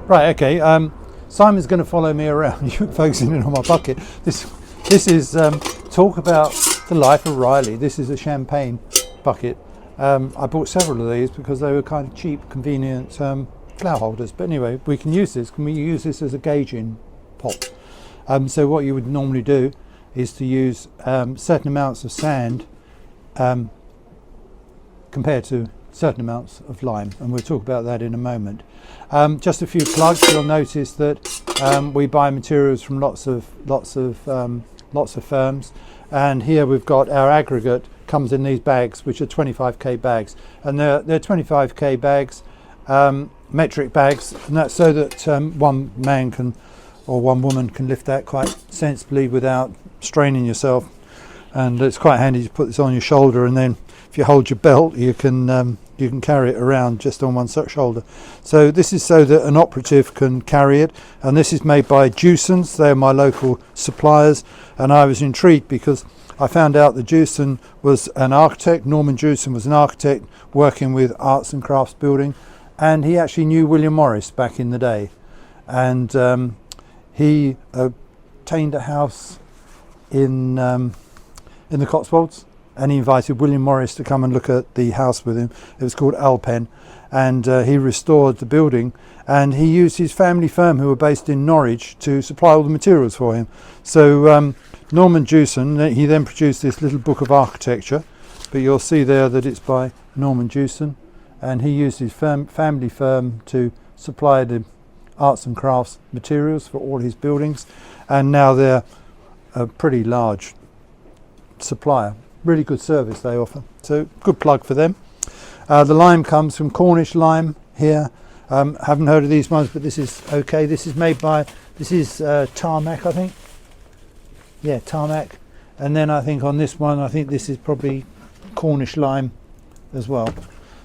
Right, okay. Simon's going to follow me around, you focusing in on my bucket. This is talk about the life of Riley. This is a champagne bucket. I bought several of these because they were kind of cheap, convenient flower holders. But anyway, we can use this. Can we use this as a gauging pot? So what you would normally do is to use certain amounts of sand compared to certain amounts of lime, and we'll talk about that in a moment. Just a few plugs. You'll notice that we buy materials from lots of firms, and here we've got our aggregate comes in these bags, which are 25k bags, and they're 25k bags, metric bags, and that's so that one man can or one woman can lift that quite sensibly without straining yourself. And it's quite handy to put this on your shoulder, and then if you hold your belt you can carry it around just on one shoulder. So this is so that an operative can carry it, and this is made by Jewson's. They're my local suppliers, and I was intrigued because I found out that Jewson was an architect. Norman Jewson was an architect working with arts and crafts building, and he actually knew William Morris back in the day, and he obtained a house in the Cotswolds, and he invited William Morris to come and look at the house with him. It was called Alpen, and he restored the building, and he used his family firm, who were based in Norwich, to supply all the materials for him. So Norman Jewson, he then produced this little book of architecture, but you'll see there that it's by Norman Jewson, and he used his family firm to supply the arts and crafts materials for all his buildings, and now they're a pretty large supplier. Really good service they offer, so good plug for them. The lime comes from Cornish lime here. Haven't heard of these ones, but this is okay. This is made by, this is Tarmac, I think. Yeah, Tarmac. And then I think on this one, I think this is probably Cornish lime as well.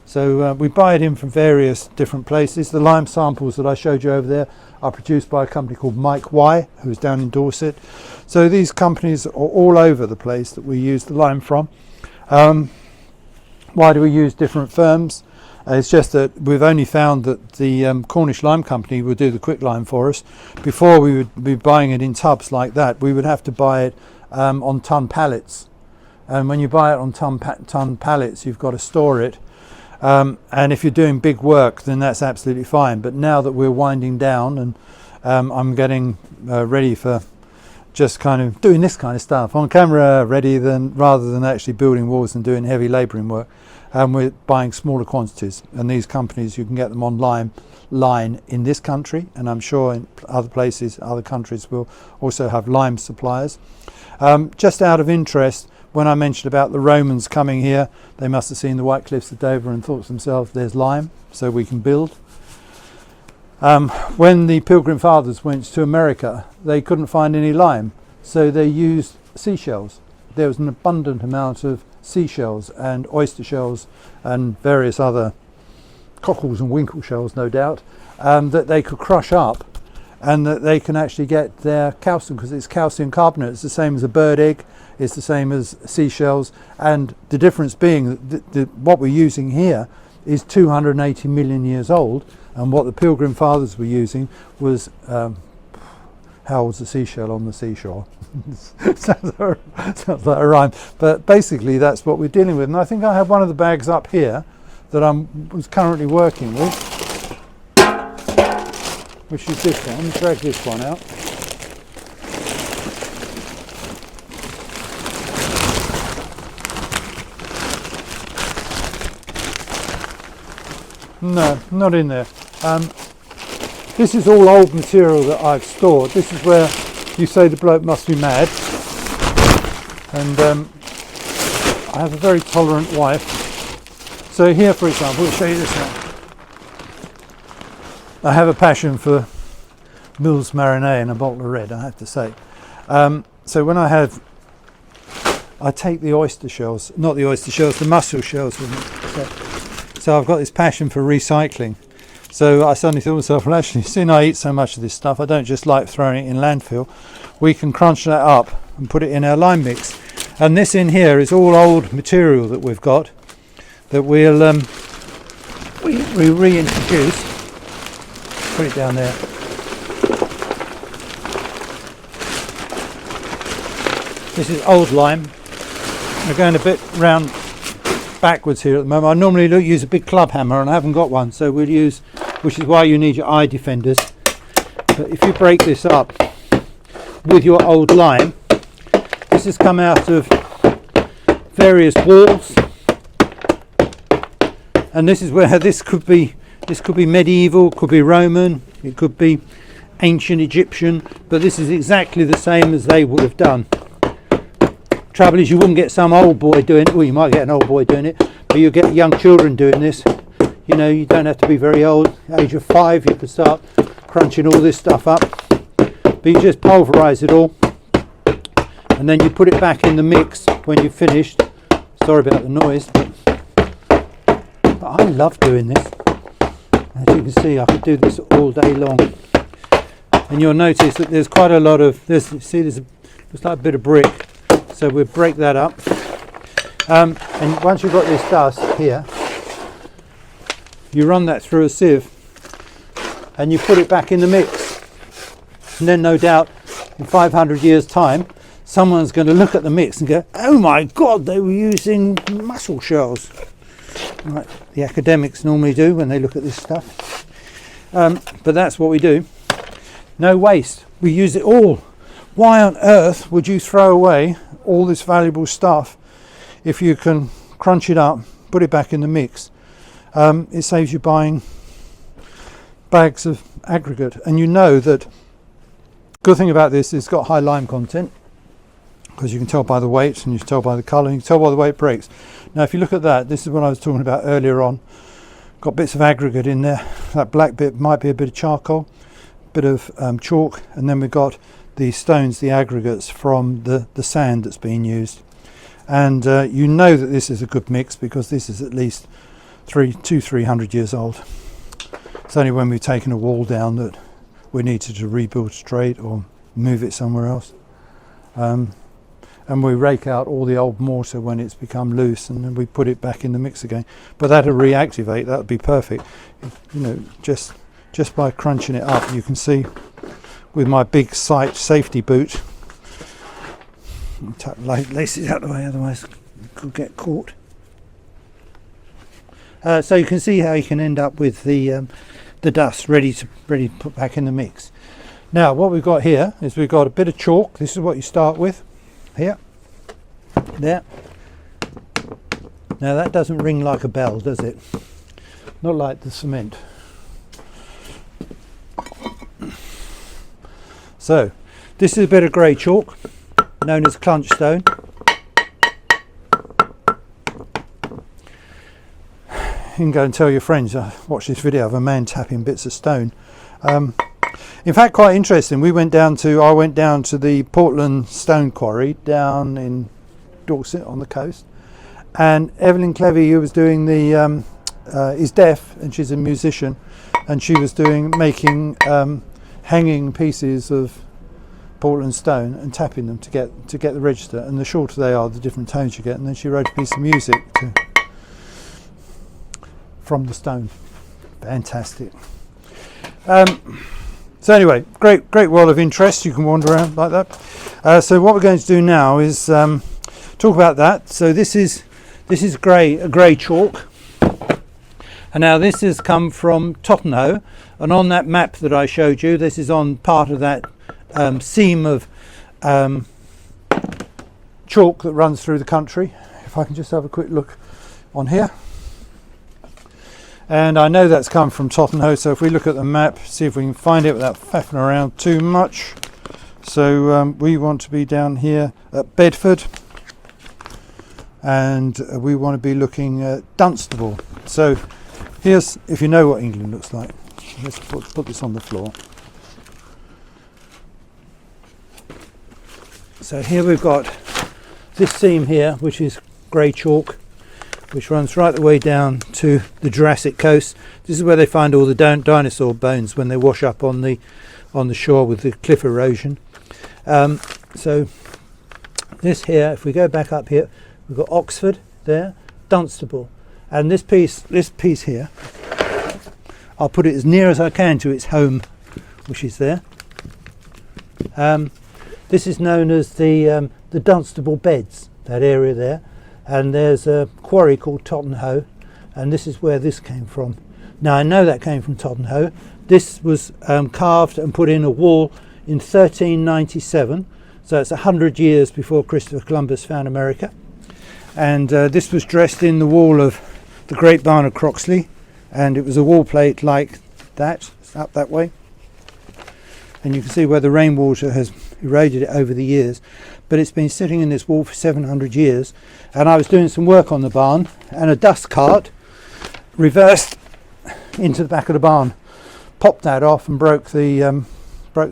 So we buy it in from various different places. The lime samples that I showed you over there are produced by a company called Mike Y, who's down in Dorset. So these companies are all over the place that we use the lime from. Why do we use different firms? It's just that we've only found that the Cornish Lime Company will do the quicklime for us. Before, we would be buying it in tubs like that. We would have to buy it on ton pallets. And when you buy it on ton pallets, you've got to store it. And if you're doing big work, then that's absolutely fine. But now that we're winding down, and I'm getting ready for just kind of doing this kind of stuff on camera ready, rather than actually building walls and doing heavy labouring work, we're buying smaller quantities. And these companies, you can get them online in this country, and I'm sure in other places, other countries will also have lime suppliers. Just out of interest, when I mentioned about the Romans coming here, they must have seen the White Cliffs of Dover and thought to themselves, there's lime, so we can build. When the Pilgrim Fathers went to America, they couldn't find any lime, so they used seashells. There was an abundant amount of seashells and oyster shells and various other cockles and winkle shells, no doubt, that they could crush up, and that they can actually get their calcium, because it's calcium carbonate. It's the same as a bird egg, it's the same as seashells, and the difference being that what we're using here is 280 million years old, and what the Pilgrim Fathers were using was how old's a seashell on the seashore? sounds like a rhyme, but basically that's what we're dealing with. And I think I have one of the bags up here that I was currently working with, which is this one. Drag this one out. No, not in there. This is all old material that I've stored. This is where you say the bloke must be mad. And I have a very tolerant wife. So here, for example, I'll show you this now. I have a passion for Mills Marinade and a bottle of red, I have to say. So when I take the oyster shells, not the oyster shells, the mussel shells with me. So I've got this passion for recycling. So I suddenly thought to myself, well, actually, seeing I eat so much of this stuff, I don't just like throwing it in landfill. We can crunch that up and put it in our lime mix. And this in here is all old material that we've got that we'll we reintroduce. put it down there. This is old lime. We're going a bit round backwards here at the moment. I normally use a big club hammer and I haven't got one, so we'll use, which is why you need your eye defenders. But if you break this up with your old lime, this has come out of various walls, and this is where this could be medieval, could be Roman, it could be ancient Egyptian, but this is exactly the same as they would have done. Trouble is, you wouldn't get some old boy doing it. Well, you might get an old boy doing it, but you get young children doing this. You know, you don't have to be very old. Age of 5, you can start crunching all this stuff up. But you just pulverise it all, and then you put it back in the mix when you've finished. Sorry about the noise, but I love doing this. As you can see, I could do this all day long. And you'll notice that there's quite a lot of this. See, looks like a bit of brick. So we'll break that up, and once you've got this dust here, you run that through a sieve and you put it back in the mix, and then no doubt in 500 years time someone's going to look at the mix and go, oh my god, they were using mussel shells, like the academics normally do when they look at this stuff. But that's what we do. No waste, we use it all. Why on earth would you throw away all this valuable stuff if you can crunch it up, put it back in the mix? It saves you buying bags of aggregate. And you know that good thing about this is it's got high lime content, because you can tell by the weight and you can tell by the colour and you can tell by the way it breaks. Now if you look at that, this is what I was talking about earlier on. Got bits of aggregate in there. That black bit might be a bit of charcoal, a bit of chalk, and then we've got the stones, the aggregates from the sand that's being used. And you know that this is a good mix because this is at least 300 years old. It's only when we've taken a wall down that we needed to rebuild straight or move it somewhere else. And we rake out all the old mortar when it's become loose, and then we put it back in the mix again. But that'll reactivate, that would be perfect. You know, just by crunching it up, you can see with my big sight safety boot. Lace it out of the way, otherwise it could get caught. So you can see how you can end up with the dust ready to put back in the mix. Now what we've got here is we've got a bit of chalk. This is what you start with here, there. Now that doesn't ring like a bell, does it? Not like the cement. So this is a bit of grey chalk known as clunch stone. You can go and tell your friends, watch this video of a man tapping bits of stone. In fact, quite interesting, I went down to the Portland Stone Quarry down in Dorset on the coast, and Evelyn Clevy, who was doing the is deaf and she's a musician, and she was making hanging pieces of Portland stone and tapping them to get the register, and the shorter they are the different tones you get, and then she wrote a piece of music from the stone. Fantastic. So anyway, great world of interest. You can wander around like that. So what we're going to do now is talk about that. So this is a grey chalk, and now this has come from Tottenham, and on that map that I showed you, this is on part of that seam of chalk that runs through the country. If I can just have a quick look on here. And I know that's come from Tottenham, so if we look at the map, see if we can find it without faffing around too much. So we want to be down here at Bedford, and we want to be looking at Dunstable. So here's, if you know what England looks like, let's put this on the floor. So here we've got this seam here, which is grey chalk, which runs right the way down to the Jurassic coast. This is where they find all the dinosaur bones when they wash up on the shore with the cliff erosion. So this here, if we go back up here, we've got Oxford there, Dunstable, and this piece here, I'll put it as near as I can to its home, which is there. This is known as the Dunstable Beds, that area there, and there's a quarry called Tottenhoe, and this is where this came from. Now I know that came from Tottenhoe. This was carved and put in a wall in 1397, so it's 100 years before Christopher Columbus found America, and this was dressed in the wall of the Great Barn of Croxley, and it was a wall plate like that, up that way, and you can see where the rainwater has eroded it over the years, but it's been sitting in this wall for 700 years. And I was doing some work on the barn, and a dust cart reversed into the back of the barn, popped that off and broke the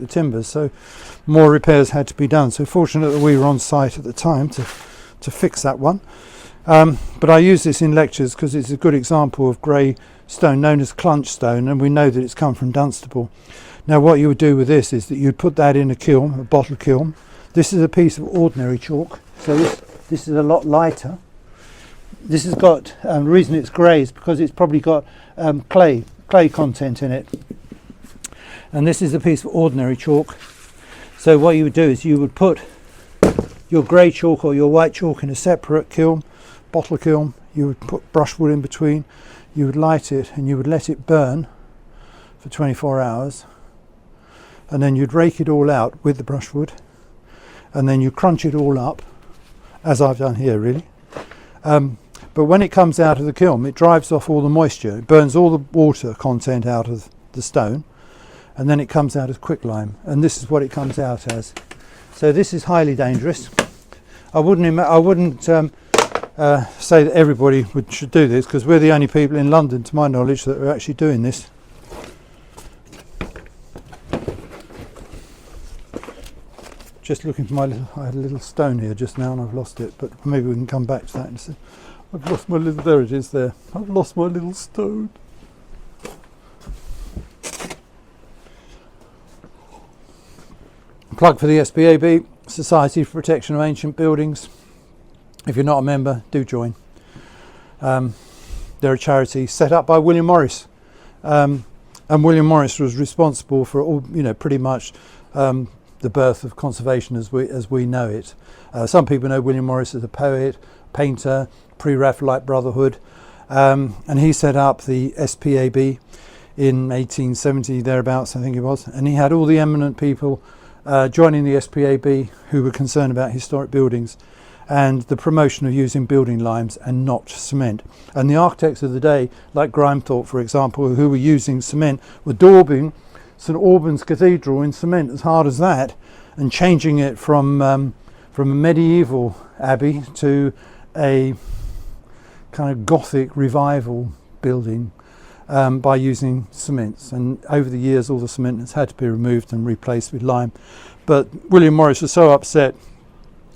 timbers, so more repairs had to be done. So fortunate that we were on site at the time to fix that one. But I use this in lectures because it's a good example of grey stone known as clunch stone, and we know that it's come from Dunstable. Now what you would do with this is that you'd put that in a kiln, a bottle kiln. This is a piece of ordinary chalk, so this is a lot lighter. This has got, the reason it's grey is because it's probably got clay content in it. And this is a piece of ordinary chalk. So what you would do is you would put your grey chalk or your white chalk in a separate kiln, bottle kiln. You would put brushwood in between, you would light it, and you would let it burn for 24 hours. And then you'd rake it all out with the brushwood, and then you crunch it all up, as I've done here really. But when it comes out of the kiln, it drives off all the moisture, it burns all the water content out of the stone, and then it comes out as quicklime, and this is what it comes out as. So this is highly dangerous. I wouldn't say that everybody should do this, because we're the only people in London, to my knowledge, that are actually doing this. Just looking for I had a little stone here just now and I've lost it, but maybe we can come back to that and see. I've lost my little, there it is there. I've lost my little stone. Plug for the SPAB, Society for Protection of Ancient Buildings. If you're not a member, do join. They're a charity set up by William Morris. And William Morris was responsible for all, pretty much the birth of conservation as we know it. Some people know William Morris as a poet, painter, pre-Raphaelite Brotherhood, and he set up the SPAB in 1870 thereabouts, I think it was, and he had all the eminent people joining the SPAB who were concerned about historic buildings and the promotion of using building limes and not cement. And the architects of the day, like Grimethorpe for example, who were using cement, were daubing St Albans Cathedral in cement as hard as that, and changing it from a medieval abbey to a kind of Gothic revival building by using cements. And over the years all the cement has had to be removed and replaced with lime. But William Morris was so upset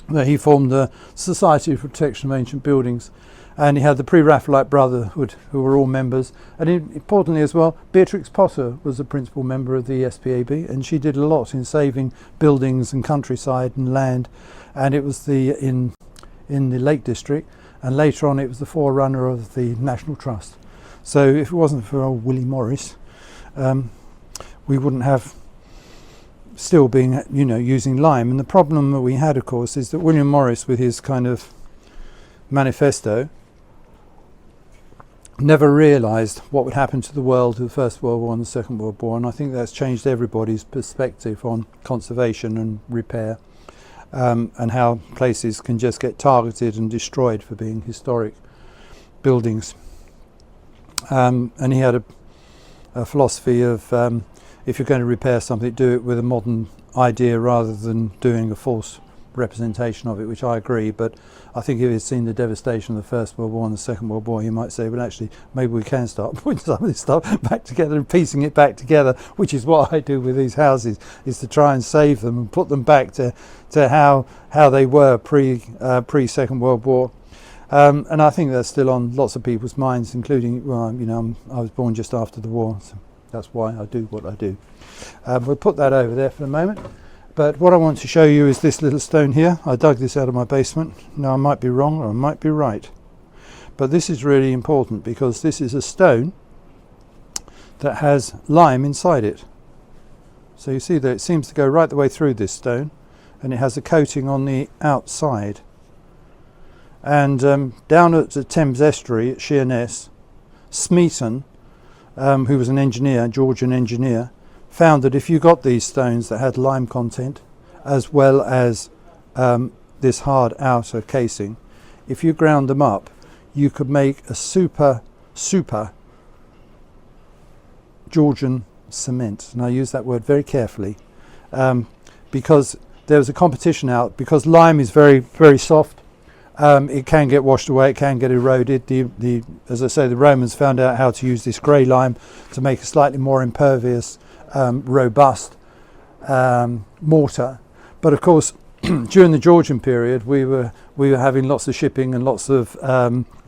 that he formed the Society for Protection of Ancient Buildings, and he had the Pre-Raphaelite Brotherhood who were all members, and importantly as well, Beatrix Potter was a principal member of the SPAB, and she did a lot in saving buildings and countryside and land, and it was in the Lake District, and later on it was the forerunner of the National Trust. So if it wasn't for old Willie Morris, we wouldn't have still been using lime. And the problem that we had, of course, is that William Morris, with his kind of manifesto, never realised what would happen to the world of the First World War and the Second World War, and I think that's changed everybody's perspective on conservation and repair, and how places can just get targeted and destroyed for being historic buildings. And he had a philosophy of if you're going to repair something, do it with a modern idea rather than doing a false representation of it, which I agree. But I think if he'd seen the devastation of the First World War and the Second World War, he might say, well, actually, maybe we can start putting some of this stuff back together and piecing it back together, which is what I do with these houses, is to try and save them and put them back to how they were pre Second World War. And I think that's still on lots of people's minds, including, well, I was born just after the war, so that's why I do what I do. We'll put that over there for the moment. But what I want to show you is this little stone here. I dug this out of my basement. Now I might be wrong or I might be right. But this is really important because this is a stone that has lime inside it. So you see that it seems to go right the way through this stone, and it has a coating on the outside. And down at the Thames Estuary at Sheerness, Smeaton, who was an engineer, Georgian engineer, found that if you got these stones that had lime content, as well as this hard outer casing, if you ground them up, you could make a super Georgian cement. And I use that word very carefully, because there was a competition out, because lime is very, very soft. It can get washed away, it can get eroded. As I say, the Romans found out how to use this grey lime to make a slightly more impervious, robust mortar. But of course, during the Georgian period, we were having lots of shipping and lots of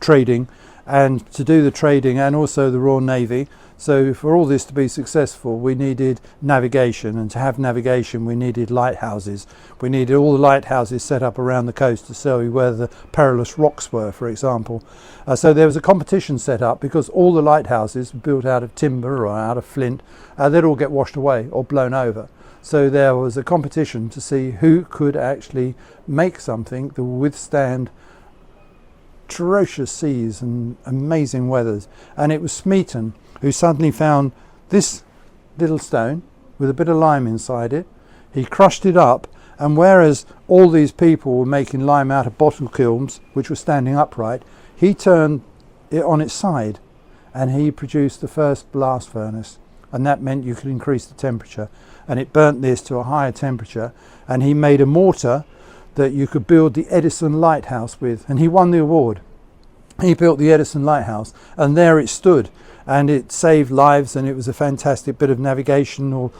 trading, and to do the trading, and also the Royal Navy. So for all this to be successful, we needed navigation, and to have navigation we needed lighthouses. We needed all the lighthouses set up around the coast to show you where the perilous rocks were, for example. So there was a competition set up, because all the lighthouses were built out of timber or out of flint. They'd all get washed away or blown over. So there was a competition to see who could actually make something that would withstand ferocious seas and amazing weathers. And it was Smeaton who suddenly found this little stone with a bit of lime inside it. He crushed it up, and whereas all these people were making lime out of bottle kilns, which were standing upright, he turned it on its side, and he produced the first blast furnace. And that meant you could increase the temperature, and it burnt this to a higher temperature. And he made a mortar that you could build the Edison Lighthouse with, and he won the award. He built the Edison Lighthouse, and there it stood, and it saved lives, and it was a fantastic bit of navigational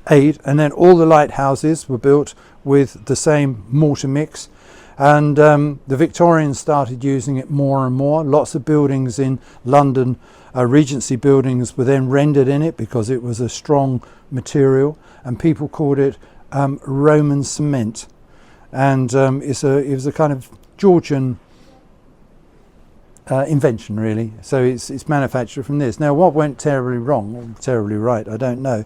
aid. And then all the lighthouses were built with the same mortar mix, and the Victorians started using it more and more. Lots of buildings in London, Regency buildings, were then rendered in it because it was a strong material, and people called it Roman cement. And it was a kind of Georgian invention, really. So it's manufactured from this. Now, what went terribly wrong, or terribly right, I don't know,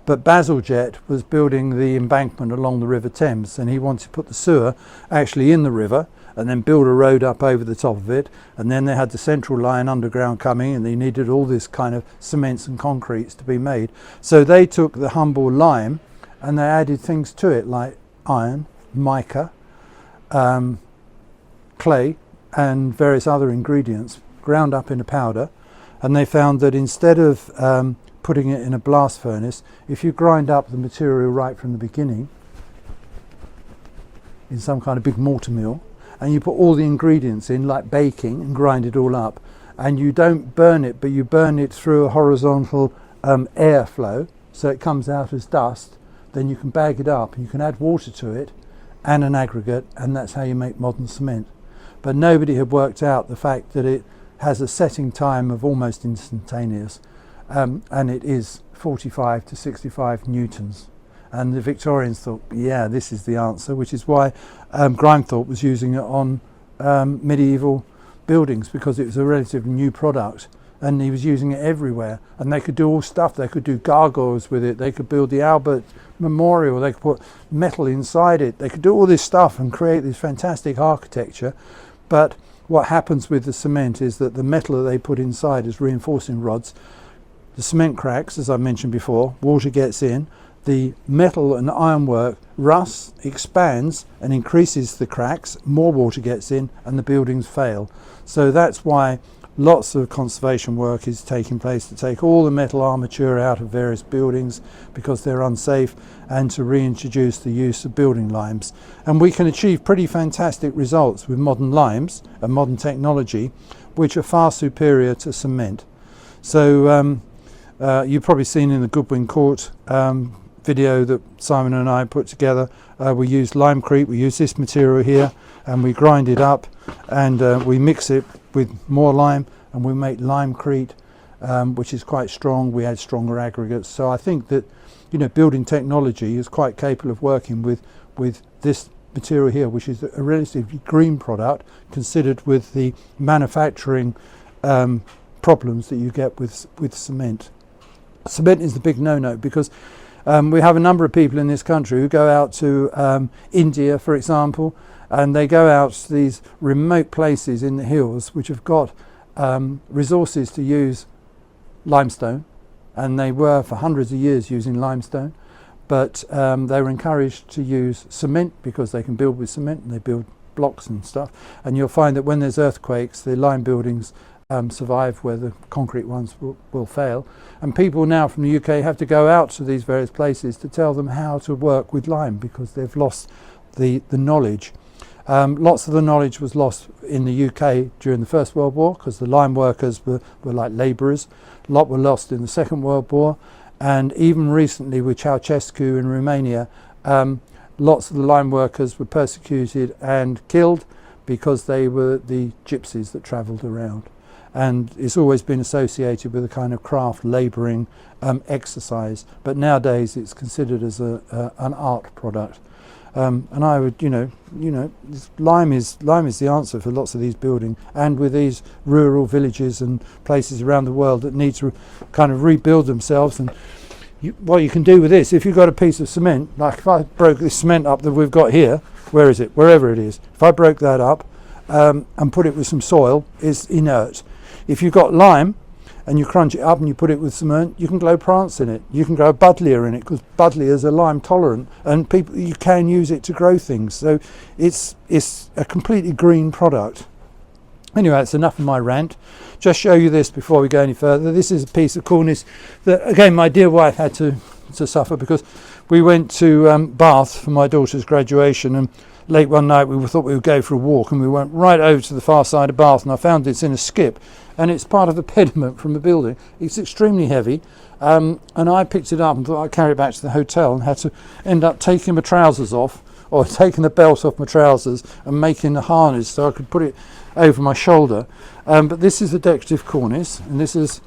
but Bazalgette was building the embankment along the River Thames, and he wanted to put the sewer actually in the river and then build a road up over the top of it. And then they had the Central Line underground coming, and they needed all this kind of cements and concretes to be made. So they took the humble lime and they added things to it like iron, mica, clay, and various other ingredients ground up in a powder. And they found that instead of putting it in a blast furnace, if you grind up the material right from the beginning in some kind of big mortar mill, and you put all the ingredients in like baking and grind it all up, and you don't burn it, but you burn it through a horizontal airflow, so it comes out as dust, then you can bag it up and you can add water to it and an aggregate, and that's how you make modern cement. But nobody had worked out the fact that it has a setting time of almost instantaneous, and it is 45 to 65 newtons. And the Victorians thought, yeah, this is the answer, which is why Grimethorpe was using it on medieval buildings, because it was a relatively new product, and he was using it everywhere. And they could do all stuff. They could do gargoyles with it. They could build the Albert Memorial. They could put metal inside it. They could do all this stuff and create this fantastic architecture. But what happens with the cement is that the metal that they put inside as reinforcing rods, the cement cracks, as I mentioned before, water gets in, the metal and ironwork rusts, expands and increases the cracks, more water gets in, and the buildings fail. So that's why lots of conservation work is taking place to take all the metal armature out of various buildings because they're unsafe, and to reintroduce the use of building limes. And we can achieve pretty fantastic results with modern limes and modern technology, which are far superior to cement. So you've probably seen in the Goodwin Court video that Simon and I put together, we use limecrete. We use this material here, and we grind it up, and we mix it with more lime, and we make limecrete, which is quite strong. We add stronger aggregates. So I think that, you know, building technology is quite capable of working with this material here, which is a relatively green product considered with the manufacturing problems that you get with cement. Cement is the big no-no, because we have a number of people in this country who go out to India, for example, and they go out to these remote places in the hills which have got resources to use limestone, and they were for hundreds of years using limestone, but they were encouraged to use cement because they can build with cement, and they build blocks and stuff. And you'll find that when there's earthquakes, the lime buildings survive where the concrete ones will fail. And people now from the UK have to go out to these various places to tell them how to work with lime, because they've lost the knowledge. Lots of the knowledge was lost in the UK during the First World War, because the lime workers were like labourers. A lot were lost in the Second World War, and even recently with Ceausescu in Romania, lots of the lime workers were persecuted and killed because they were the gypsies that travelled around. And it's always been associated with a kind of craft labouring exercise, but nowadays it's considered as an art product. And I would, lime is the answer for lots of these building, and with these rural villages and places around the world that need to kind of rebuild themselves. And what you can do with this, if you've got a piece of cement, like if I broke this cement up that we've got here, where is it? Wherever it is. If I broke that up and put it with some soil, it's inert. If you've got lime and you crunch it up and you put it with cement, you can grow plants in it. You can grow buddleia in it, because buddleias are lime tolerant, and you can use it to grow things. So it's a completely green product. Anyway, that's enough of my rant. Just show you this before we go any further. This is a piece of cornice that, again, my dear wife had to suffer, because we went to Bath for my daughter's graduation, and late one night we thought we would go for a walk, and we went right over to the far side of Bath, and I found it's in a skip, and it's part of the pediment from the building. It's extremely heavy, and I picked it up and thought I'd carry it back to the hotel, and had to end up taking my trousers off, or taking the belt off my trousers and making a harness so I could put it over my shoulder. But this is a decorative cornice, and this is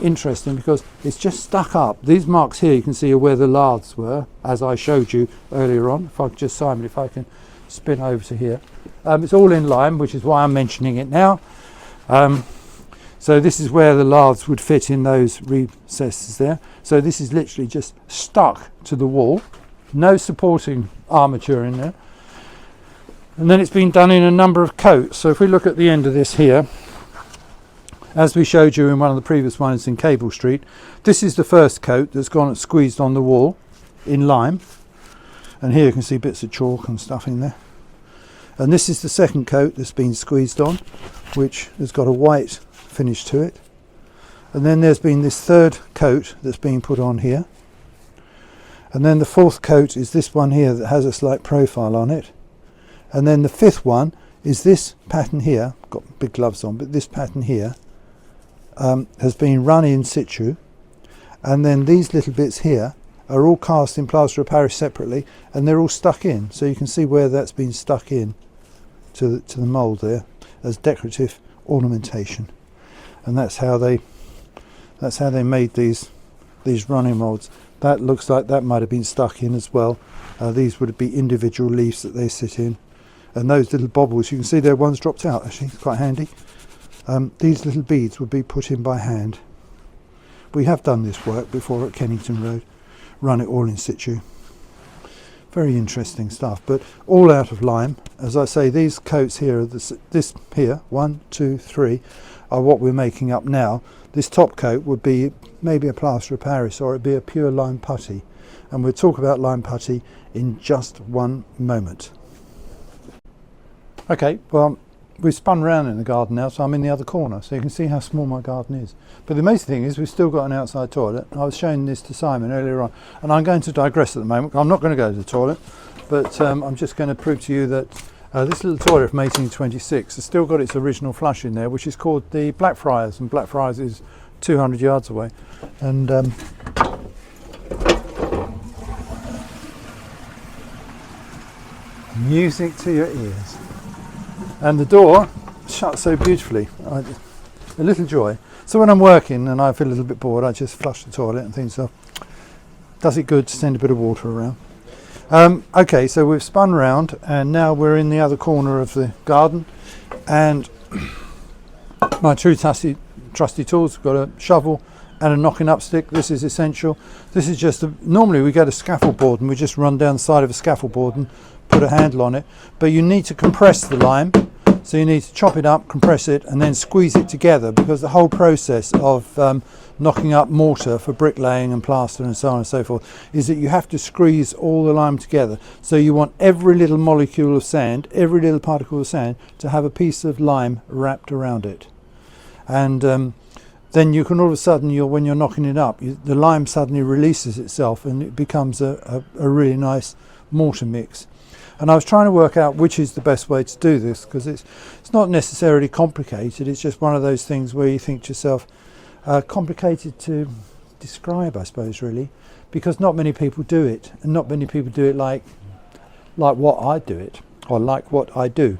interesting because it's just stuck up. These marks here you can see are where the laths were, as I showed you earlier on. If I could just, Simon, if I can spin over to here. It's all in lime, which is why I'm mentioning it now. So this is where the laths would fit in those recesses there. So this is literally just stuck to the wall, no supporting armature in there. And then it's been done in a number of coats. So if we look at the end of this here, as we showed you in one of the previous ones in Cable Street, this is the first coat that's gone and squeezed on the wall in lime. And here you can see bits of chalk and stuff in there. And this is the second coat that's been squeezed on, which has got a white finish to it. And then there's been this third coat that's been put on here. And then the fourth coat is this one here that has a slight profile on it. And then the fifth one is this pattern here, got big gloves on, but this pattern here has been run in situ. And then these little bits here are all cast in plaster of Paris separately, and they're all stuck in. So you can see where that's been stuck in to the mould there as decorative ornamentation. And that's how they made these running moulds. That looks like that might have been stuck in as well. These would be individual leaves that they sit in. And those little bobbles, you can see there, one's dropped out actually, it's quite handy. These little beads would be put in by hand. We have done this work before at Kennington Road, run it all in situ. Very interesting stuff, but all out of lime. As I say, these coats here, are this here, 1, 2, 3, are what we're making up now. This top coat would be maybe a plaster of Paris, or it'd be a pure lime putty. And we'll talk about lime putty in just one moment. Okay, well, we've spun round in the garden now, so I'm in the other corner, so you can see how small my garden is. But the amazing thing is we've still got an outside toilet. I was showing this to Simon earlier on, and I'm going to digress at the moment. I'm not going to go to the toilet, but I'm just going to prove to you that this little toilet from 1826 has still got its original flush in there, which is called the Blackfriars, and Blackfriars is 200 yards away. And music to your ears. And the door shuts so beautifully. A little joy. So when I'm working and I feel a little bit bored, I just flush the toilet and think, so does it good to send a bit of water around. Okay, so we've spun round and now we're in the other corner of the garden, and my trusty tools, we've got a shovel and a knocking up stick. This is essential. This is just normally we get a scaffold board and we just run down the side of a scaffold board and put a handle on it, but you need to compress the lime. So you need to chop it up, compress it, and then squeeze it together, because the whole process of knocking up mortar for bricklaying and plaster and so on and so forth is that you have to squeeze all the lime together. So you want every little molecule of sand, every little particle of sand, to have a piece of lime wrapped around it. And then you can all of a sudden, when you're knocking it up, the lime suddenly releases itself and it becomes a really nice mortar mix. And I was trying to work out which is the best way to do this, because it's not necessarily complicated. It's just one of those things where you think to yourself, complicated to describe, I suppose, really, because not many people do it, and not many people do it like what I do it, or like what I do,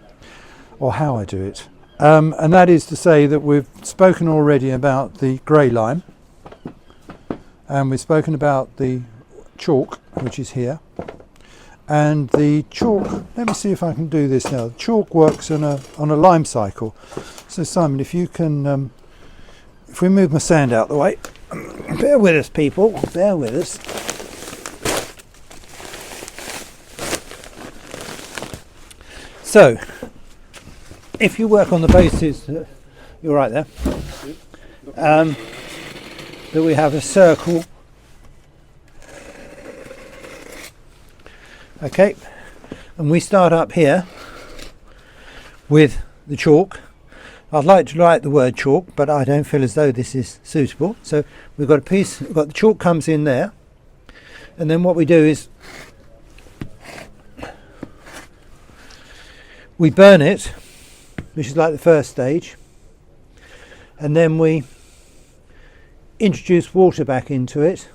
or how I do it. And that is to say that we've spoken already about the grey lime, and we've spoken about the chalk, which is here. And the chalk, let me see if I can do this now. The chalk works on a lime cycle. So Simon, if you can, if we move my sand out the way, bear with us people, bear with us. So, if you work on the basis, you're right there, that we have a circle. Okay, and we start up here with the chalk. I'd like to write the word chalk, but I don't feel as though this is suitable. So we've got a piece, we've got the chalk comes in there, and then what we do is we burn it, which is like the first stage, and then we introduce water back into it.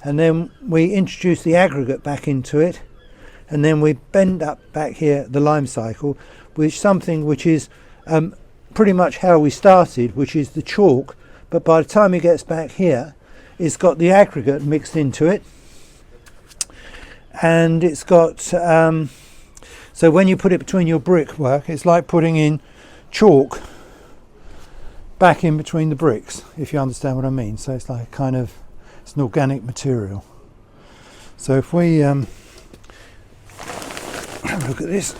And then we introduce the aggregate back into it, and then we bend up back here the lime cycle, which something which is pretty much how we started, which is the chalk, but by the time it gets back here, it's got the aggregate mixed into it, and it's got so when you put it between your brickwork, it's like putting in chalk back in between the bricks, if you understand what I mean. So it's like kind of, it's an organic material. So if we have a look at this,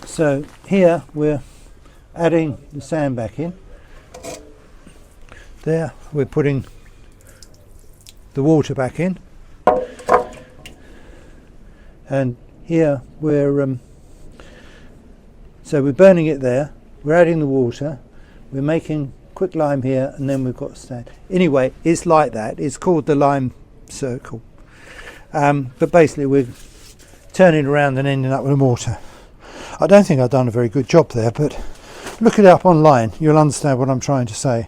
so here we're adding the sand back in. There we're putting the water back in, and here we're so we're burning it there. We're adding the water. We're making quicklime here, and then we've got sand. Anyway, it's like that. It's called the lime circle. But basically we're turning around and ending up with a mortar. I don't think I've done a very good job there, but look it up online. You'll understand what I'm trying to say.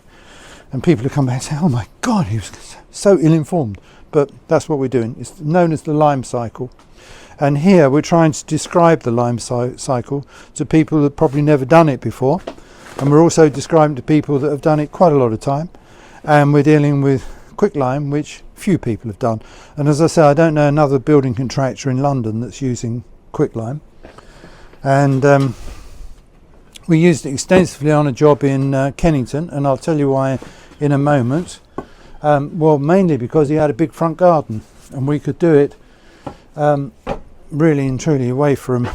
And people will come back and say, oh my God, he was so ill-informed. But that's what we're doing. It's known as the lime cycle. And here we're trying to describe the lime cycle to people that have probably never done it before. And we're also describing to people that have done it quite a lot of time. And we're dealing with quicklime, which few people have done. And as I say, I don't know another building contractor in London that's using quicklime. And we used it extensively on a job in Kennington, and I'll tell you why in a moment. Well, mainly because he had a big front garden, and we could do it really and truly away from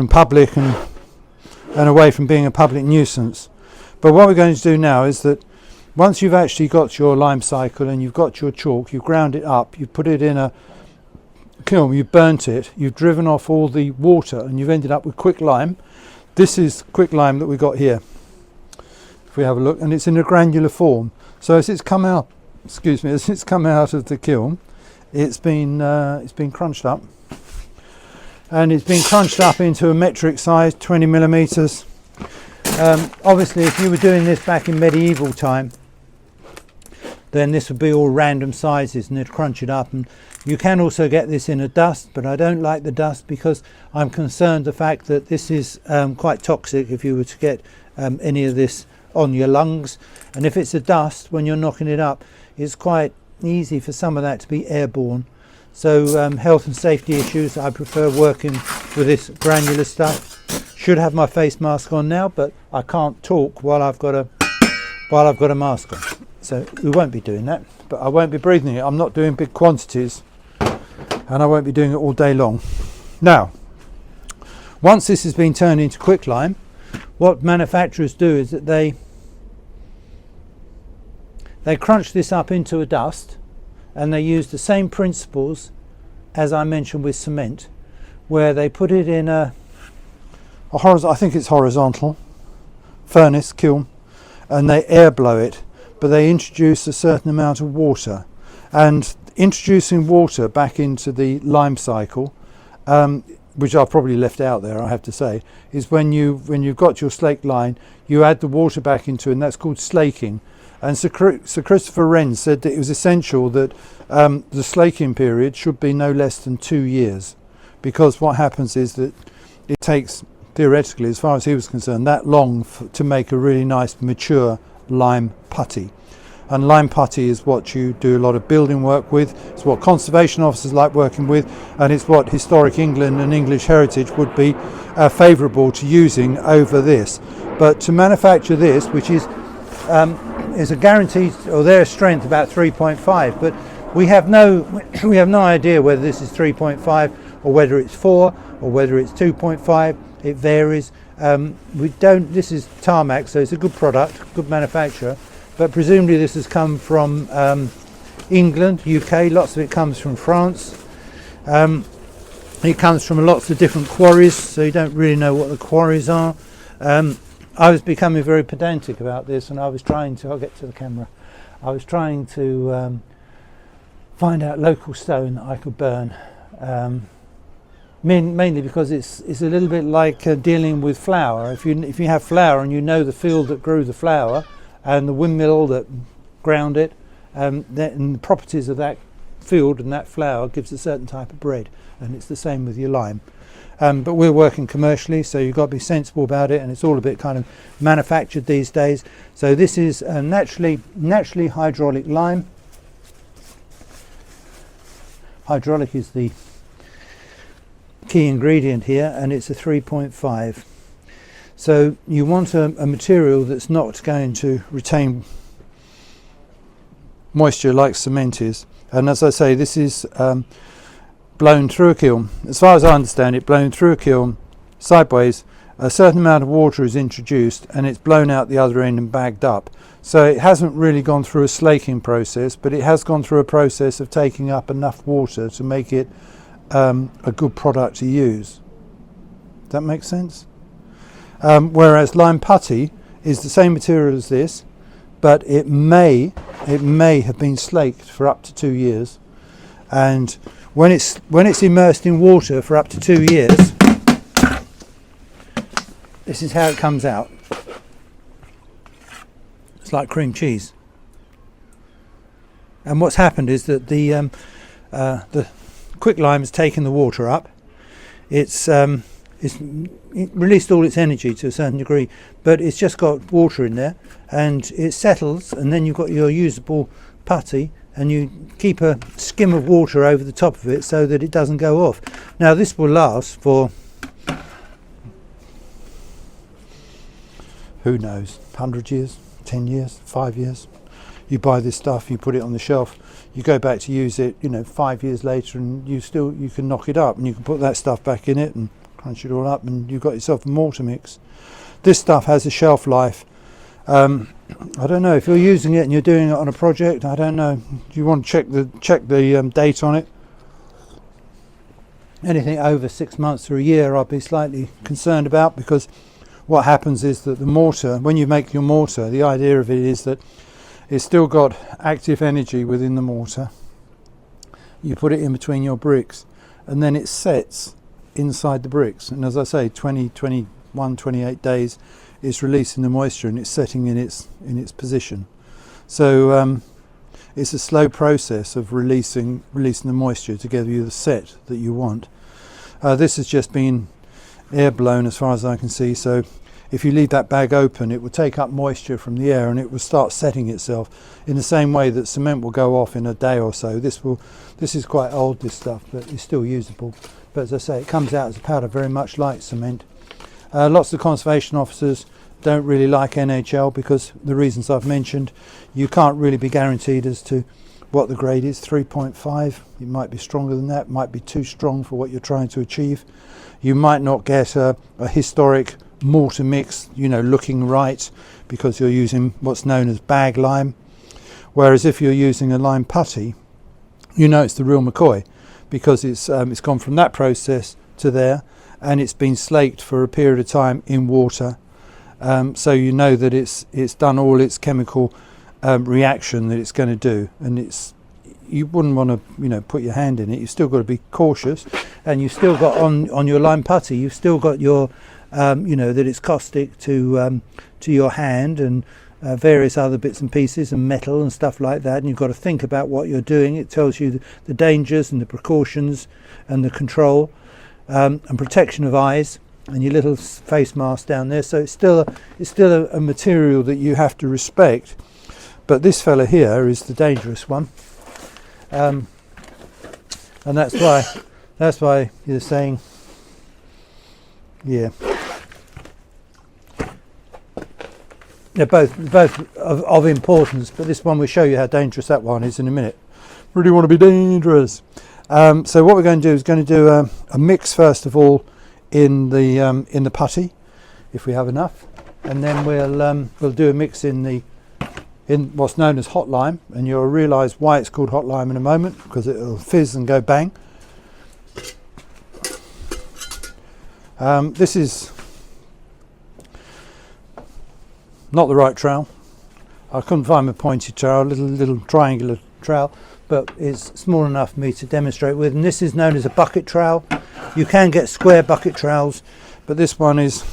public and away from being a public nuisance. But what we're going to do now is that once you've actually got your lime cycle and you've got your chalk, you've ground it up, you've put it in a kiln, you've burnt it, you've driven off all the water, and you've ended up with quicklime. This is quicklime that we got here, if we have a look, and it's in a granular form. So as it's come out, as it's come out of the kiln, it's been crunched up, and it's been crunched up into a metric size, 20 millimeters. Obviously, if you were doing this back in medieval time, then this would be all random sizes, and they'd crunch it up. And you can also get this in a dust, but I don't like the dust because I'm concerned the fact that this is quite toxic if you were to get any of this on your lungs. And if it's a dust, when you're knocking it up, it's quite easy for some of that to be airborne. So health and safety issues, I prefer working with this granular stuff. Should have my face mask on now, but I can't talk while I've got a mask on. So we won't be doing that, but I won't be breathing it. I'm not doing big quantities, and I won't be doing it all day long. Now, once this has been turned into quicklime, what manufacturers do is that they crunch this up into a dust, and they use the same principles as I mentioned with cement, where they put it in a horizontal, I think it's horizontal, furnace, kiln, and they air blow it, but they introduce a certain amount of water. And introducing water back into the lime cycle, which I've probably left out there, I have to say, is when you've got your slaked lime, you add the water back into it, and that's called slaking. And Sir Christopher Wren said that it was essential that the slaking period should be no less than 2 years, because what happens is that it takes, theoretically, as far as he was concerned, that long to make a really nice mature lime putty. And lime putty is what you do a lot of building work with. It's what conservation officers like working with, and it's what Historic England and English Heritage would be favourable to using over this. But to manufacture this, which is a guaranteed, or their strength about 3.5, but we have no idea whether this is 3.5 or whether it's 4 or whether it's 2.5. It varies. This is Tarmac, so it's a good product, good manufacturer, but presumably this has come from England, UK. Lots of it comes from France. It comes from lots of different quarries, so you don't really know what the quarries are. I was becoming very pedantic about this, and I was trying to, I'll get to the camera, I was trying to find out local stone that I could burn, mainly because it's a little bit like dealing with flour. If you have flour and you know the field that grew the flour and the windmill that ground it, and the properties of that field and that flour gives a certain type of bread, and it's the same with your lime. But we're working commercially, so you've got to be sensible about it, and it's all a bit kind of manufactured these days. So this is a naturally hydraulic lime. Hydraulic is the key ingredient here, and it's a 3.5. So you want a material that's not going to retain moisture like cement is. And as I say, this is blown through a kiln. As far as I understand it, blown through a kiln sideways, a certain amount of water is introduced and it's blown out the other end and bagged up. So it hasn't really gone through a slaking process, but it has gone through a process of taking up enough water to make it a good product to use. Does that make sense? Whereas lime putty is the same material as this, but it may have been slaked for up to 2 years, and when it's immersed in water for up to 2 years, this is how it comes out. It's like cream cheese. And what's happened is that the quicklime has taken the water up. It released all its energy to a certain degree, but it's just got water in there, and it settles, and then you've got your usable putty, and you keep a skim of water over the top of it so that it doesn't go off. Now this will last for, who knows, 100 years, 10 years, 5 years. You buy this stuff, you put it on the shelf, you go back to use it, 5 years later, and you can knock it up, and you can put that stuff back in it and crunch it all up, and you've got yourself a mortar mix. This stuff has a shelf life. I don't know if you're using it and you're doing it on a project. I don't know. Do you want to check the date on it? Anything over 6 months or a year, I'll be slightly concerned about, because what happens is that the mortar, when you make your mortar, the idea of it is that it's still got active energy within the mortar. You put it in between your bricks, and then it sets inside the bricks. And as I say, 20, 21, 28 days. It's releasing the moisture and it's setting in its position. So it's a slow process of releasing the moisture to give you the set that you want. This has just been air blown as far as I can see, so if you leave that bag open, it will take up moisture from the air and it will start setting itself in the same way that cement will go off in a day or so. This is quite old, this stuff, but it's still usable. But as I say, it comes out as a powder very much like cement. Lots of conservation officers don't really like NHL because the reasons I've mentioned. You can't really be guaranteed as to what the grade is. 3.5, it might be stronger than that, might be too strong for what you're trying to achieve. You might not get a historic mortar mix, you know, looking right, because you're using what's known as bag lime. Whereas if you're using a lime putty, you know it's the real McCoy, because it's gone from that process to there, and it's been slaked for a period of time in water, so you know that it's done all its chemical reaction that it's going to do, and you wouldn't want to, you know, put your hand in it. You've still got to be cautious, and you've still got on your lime putty, you've still got your you know, that it's caustic to your hand, and various other bits and pieces and metal and stuff like that, and you've got to think about what you're doing. It tells you the dangers and the precautions and the control and protection of eyes, and your little face mask down there. So it's still a material that you have to respect. But this fella here is the dangerous one, and that's why you're saying, yeah. They're both of importance, but this one will show you how dangerous that one is in a minute. Really want to be dangerous. So what we're going to do is going to do a mix first of all in the putty, if we have enough, and then we'll do a mix in what's known as hot lime, and you'll realise why it's called hot lime in a moment, because it'll fizz and go bang. This is not the right trowel. I couldn't find my pointed trowel, a little triangular trowel, but it's small enough for me to demonstrate with. And this is known as a bucket trowel. You can get square bucket trowels, but this one is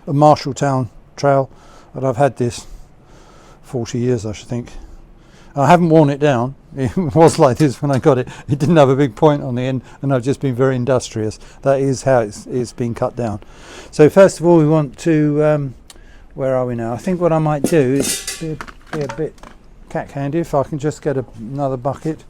a Marshalltown trowel, and I've had this 40 years, I should think. I haven't worn it down. It was like this when I got it. It didn't have a big point on the end, and I've just been very industrious. That is how it's been cut down. So first of all, we want to where are we now? I think what I might do is be a bit cack-handy if I can just get another bucket.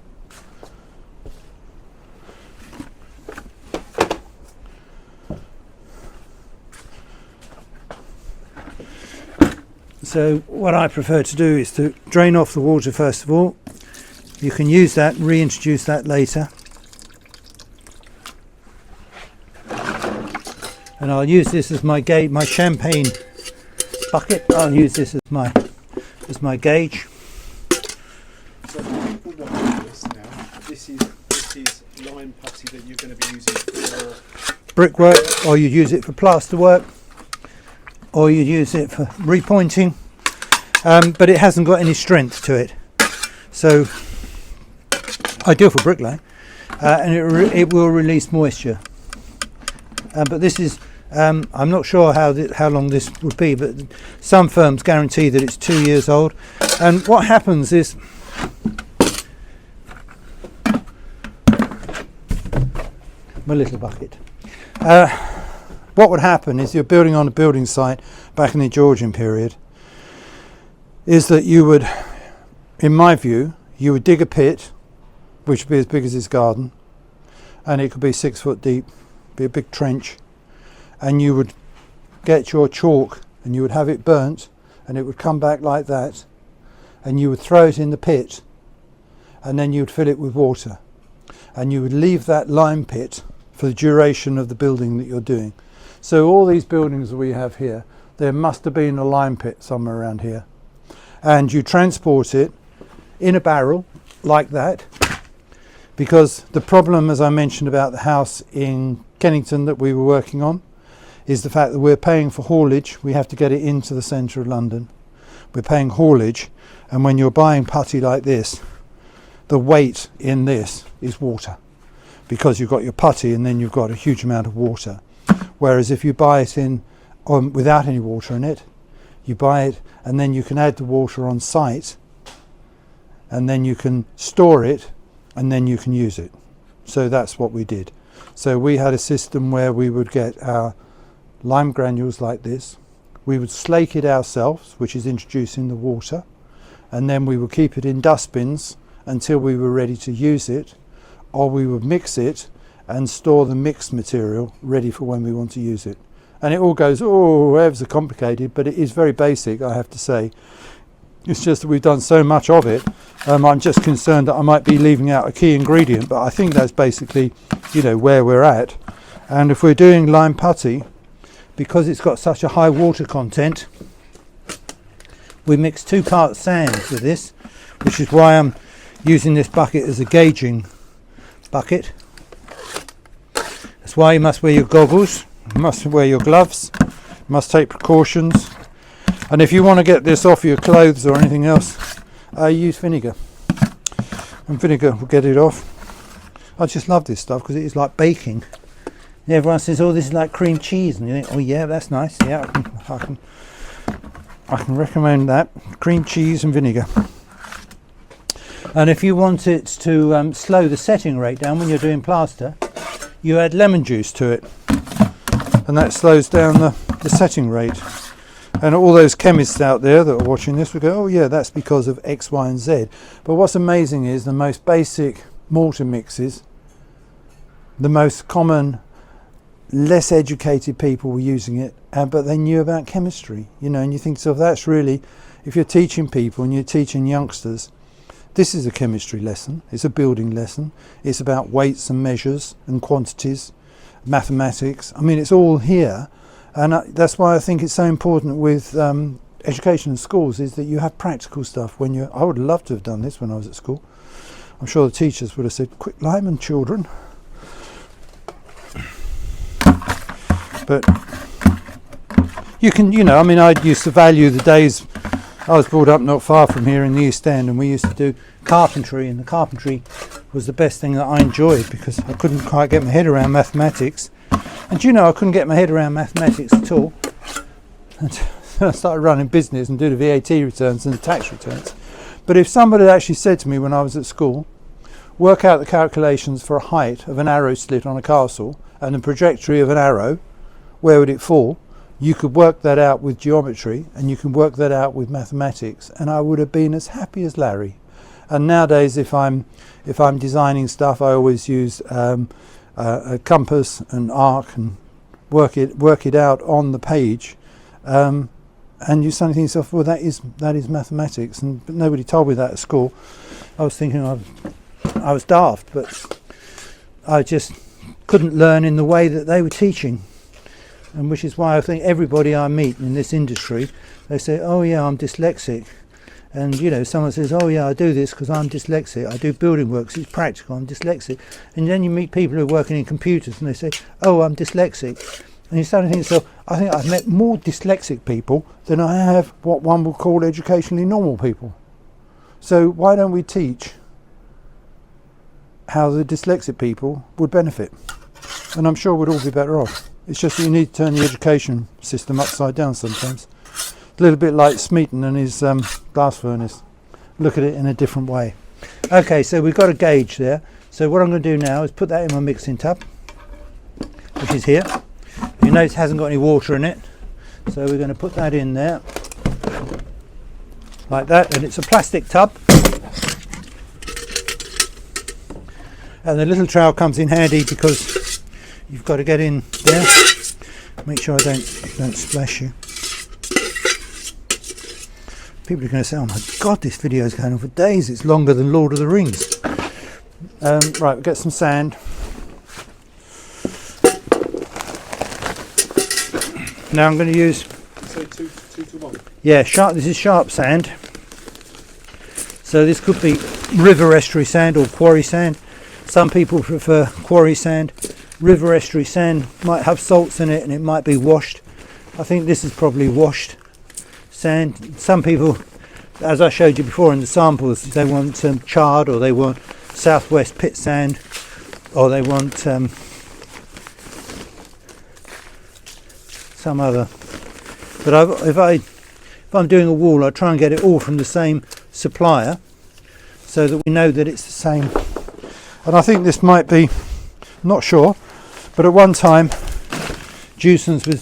So what I prefer to do is to drain off the water first of all. You can use that and reintroduce that later. And I'll use this as my gauge, my champagne bucket. I'll use this as my gauge. So people want this now. This is lime putty that you're going to be using for brickwork, or you use it for plaster work, or you use it for repointing, but it hasn't got any strength to it. So ideal for bricklaying, and it will release moisture. But this is I'm not sure how long this would be, but some firms guarantee that it's 2 years old. And what happens is my little bucket. What would happen is you're building on a building site back in the Georgian period, is that you would, in my view, you would dig a pit, which would be as big as this garden, and it could be 6 foot deep, be a big trench, and you would get your chalk and you would have it burnt, and it would come back like that, and you would throw it in the pit, and then you would fill it with water, and you would leave that lime pit for the duration of the building that you're doing. So all these buildings that we have here, there must have been a lime pit somewhere around here, and you transport it in a barrel like that, because the problem, as I mentioned about the house in Kennington that we were working on, is the fact that we're paying for haulage. We have to get it into the centre of London. We're paying haulage, and when you're buying putty like this, the weight in this is water, because you've got your putty and then you've got a huge amount of water. Whereas if you buy it without any water in it, you buy it and then you can add the water on site, and then you can store it, and then you can use it. So that's what we did. So we had a system where we would get our lime granules like this, we would slake it ourselves, which is introducing the water, and then we would keep it in dustbins until we were ready to use it, or we would mix it and store the mixed material ready for when we want to use it. and it all goes, oh, ever so complicated, but it is very basic, I have to say. It's just that we've done so much of it. I'm just concerned that I might be leaving out a key ingredient, but I think that's basically, you know, where we're at. And if we're doing lime putty, because it's got such a high water content, we mix 2 parts sand with this, which is why I'm using this bucket as a gauging bucket. That's why you must wear your goggles, you must wear your gloves, you must take precautions. And if you want to get this off your clothes or anything else, use vinegar. And vinegar will get it off. I just love this stuff because it is like baking. And everyone says, oh, this is like cream cheese. And you think, oh yeah, that's nice. Yeah, I can recommend that. Cream cheese and vinegar. And if you want it to slow the setting rate down when you're doing plaster, you add lemon juice to it. And that slows down the setting rate. And all those chemists out there that are watching this will go, oh yeah, that's because of X, Y and Z. But what's amazing is the most basic mortar mixes, the most common, less educated people were using it, but they knew about chemistry, you know, and you think, so that's really, if you're teaching people and you're teaching youngsters, this is a chemistry lesson, it's a building lesson, it's about weights and measures and quantities, mathematics, I mean, it's all here. And that's why I think it's so important with education in schools, is that you have practical stuff when you're, I would love to have done this when I was at school. I'm sure the teachers would have said, quick lime and children. But you can, you know, I mean, I used to value the days, I was brought up not far from here in the East End, and we used to do carpentry, and the carpentry was the best thing that I enjoyed because I couldn't quite get my head around mathematics. And you know, I couldn't get my head around mathematics at all. And I started running business and do the VAT returns and the tax returns. But if somebody actually said to me when I was at school, work out the calculations for a height of an arrow slit on a castle and the trajectory of an arrow, where would it fall? You could work that out with geometry and you can work that out with mathematics, and I would have been as happy as Larry. And nowadays, if I'm designing stuff, I always use a compass and arc and work it out on the page, and you suddenly think to yourself, well, that is mathematics, but nobody told me that at school. I was thinking I was daft, but I just couldn't learn in the way that they were teaching, and which is why I think everybody I meet in this industry, they say, oh yeah, I'm dyslexic. And you know, someone says, oh yeah, I do this because I'm dyslexic, I do building works, it's practical, I'm dyslexic. And then you meet people who are working in computers and they say, oh, I'm dyslexic. And you start to think, so I think I've met more dyslexic people than I have what one would call educationally normal people. So why don't we teach how the dyslexic people would benefit? And I'm sure we'd all be better off. It's just that you need to turn the education system upside down sometimes. A little bit like Smeaton and his glass furnace. Look at it in a different way. Okay, so we've got a gauge there. So what I'm going to do now is put that in my mixing tub, which is here. You notice it hasn't got any water in it. So we're going to put that in there, like that. And it's a plastic tub. And the little trowel comes in handy because you've got to get in there. Make sure I don't splash you. People are going to say, oh my god, this video is going on for days, it's longer than Lord of the Rings. Right, we'll get some sand. Now I'm going to use, so two to one. Yeah, this is sharp sand. So this could be river estuary sand or quarry sand. Some people prefer quarry sand. River estuary sand might have salts in it and it might be washed. I think this is probably washed sand. Some people, as I showed you before in the samples, they want charred, or they want southwest pit sand, or they want some other. But if I'm doing a wall, I try and get it all from the same supplier, so that we know that it's the same. And I think this might be, I'm not sure, but at one time Jewson's was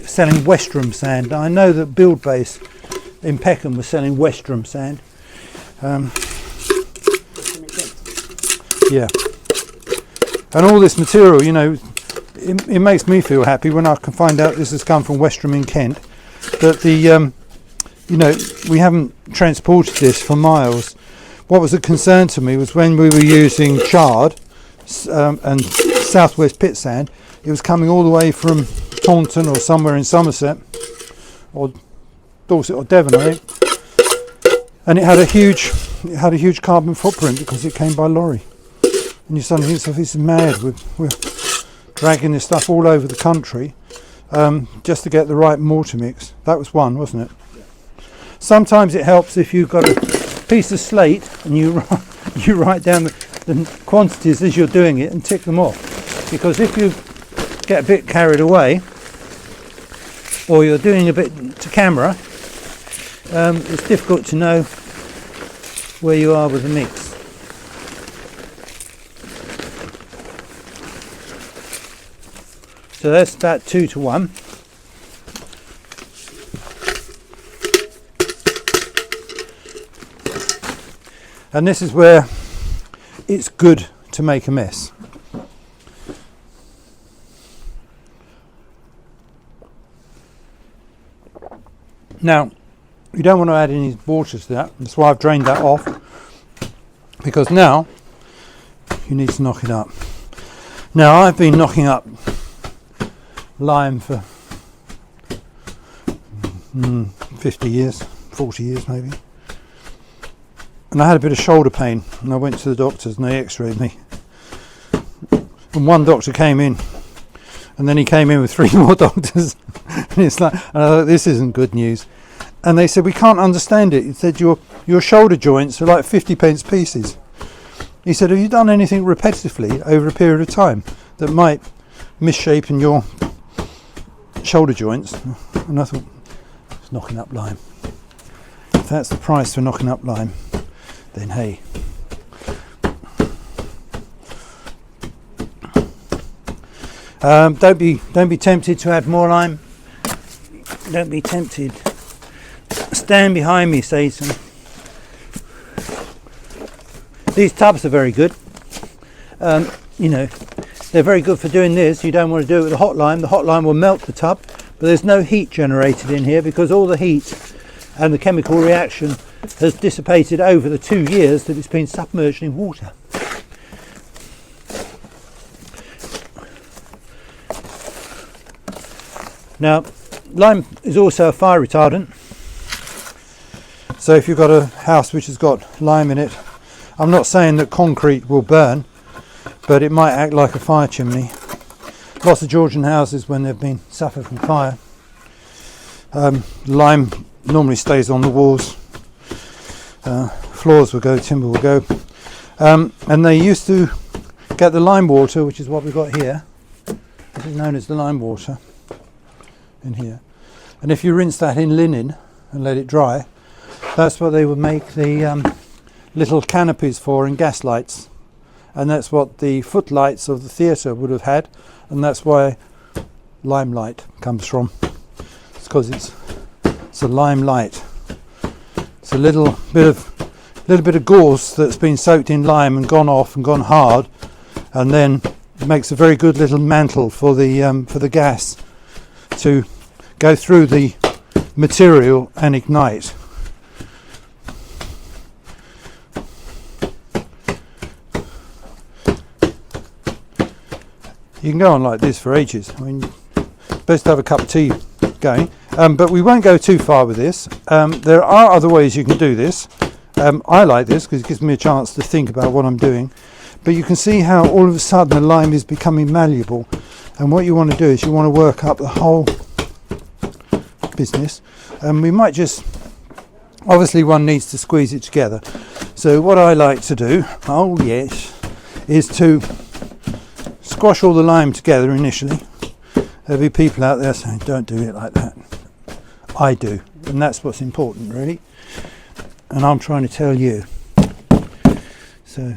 selling Westrum sand. Now, I know that Build Base in Peckham was selling Westrum sand. Yeah. And all this material, you know, it makes me feel happy when I can find out this has come from Westerham in Kent, that the you know, we haven't transported this for miles. What was a concern to me was when we were using chard and southwest pit sand, it was coming all the way from Taunton or somewhere in Somerset or Dorset or Devon, I think, and it had a huge carbon footprint because it came by lorry. And you suddenly think, this is mad. We're dragging this stuff all over the country just to get the right mortar mix. That was one, wasn't it? Yeah. Sometimes it helps if you've got a piece of slate and you write down the quantities as you're doing it and tick them off. Because if you get a bit carried away or you're doing a bit to camera, it's difficult to know where you are with the mix. So that's about 2 to 1. And this is where it's good to make a mess. Now, you don't want to add any water to that. That's why I've drained that off. Because now you need to knock it up. Now, I've been knocking up lime for 50 years, 40 years maybe. And I had a bit of shoulder pain and I went to the doctors and they x-rayed me. And one doctor came in and then he came in with 3 more doctors. And it's like, and I thought, this isn't good news. And they said, we can't understand it. He said, your shoulder joints are like 50p pieces. He said, have you done anything repetitively over a period of time that might misshapen your shoulder joints? And I thought, it's knocking up lime. If that's the price for knocking up lime, then hey. Don't be tempted to add more lime. Don't be tempted. Stand behind me, Satan. These tubs are very good. You know, they're very good for doing this. You don't want to do it with a hot lime. The hot lime will melt the tub, but there's no heat generated in here because all the heat and the chemical reaction has dissipated over the 2 years that it's been submerged in water. Now, lime is also a fire retardant. So if you've got a house which has got lime in it, I'm not saying that concrete will burn, but it might act like a fire chimney. Lots of Georgian houses, when they've been suffered from fire, lime normally stays on the walls. Floors will go, timber will go. And they used to get the lime water, which is what we've got here. This is known as the lime water in here. And if you rinse that in linen and let it dry, that's what they would make the little canopies for in gas lights. And that's what the footlights of the theatre would have had. And that's why limelight comes from. It's because it's a lime light. It's a little bit of gauze that's been soaked in lime and gone off and gone hard, and then it makes a very good little mantle for the gas to go through the material and ignite. You can go on like this for ages. I mean, best to have a cup of tea going. But we won't go too far with this. There are other ways you can do this. I like this because it gives me a chance to think about what I'm doing. But you can see how all of a sudden the lime is becoming malleable. And what you want to do is you want to work up the whole business. And we might just, obviously one needs to squeeze it together. So what I like to do, oh yes, is to squash all the lime together initially. There'll be people out there saying, don't do it like that. I do, and that's what's important, really. And I'm trying to tell you. So,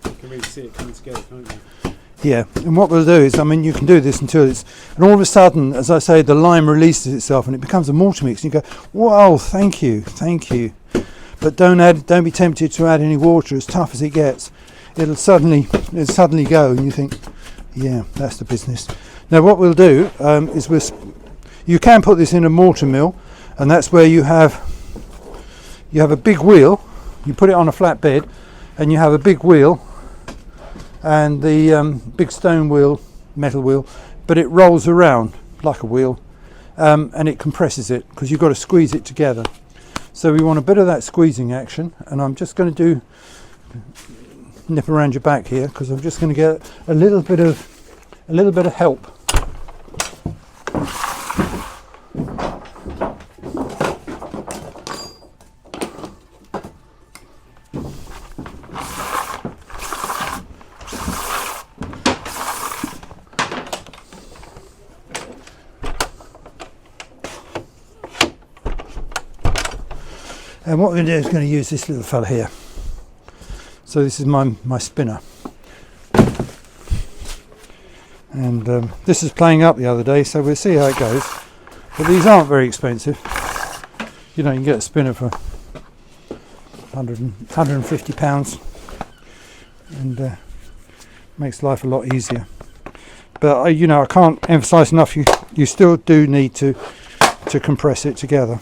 You can really see it coming together, can't you? yeah, and what we'll do is, I mean, you can do this until it's, and all of a sudden, as I say, the lime releases itself and it becomes a mortar mix. And you go, wow, thank you. but don't be tempted to add any water. As tough as it gets, it'll suddenly go, and you think, yeah, that's the business. Now what we'll do is you can put this in a mortar mill, and that's where you have a big wheel. You put it on a flat bed, and you have a big wheel and the big stone wheel, metal wheel, but it rolls around like a wheel, and it compresses it because you've got to squeeze it together. So we want a bit of that squeezing action, and I'm just going to nip around your back here because I'm just going to get a little bit of help. And what we're going to do is going to use this little fella here. So this is my spinner. And this is playing up the other day, so we'll see how it goes. But these aren't very expensive. You know, you can get a spinner for 150 pounds, and makes life a lot easier. But you know, I can't emphasize enough, you still do need to compress it together.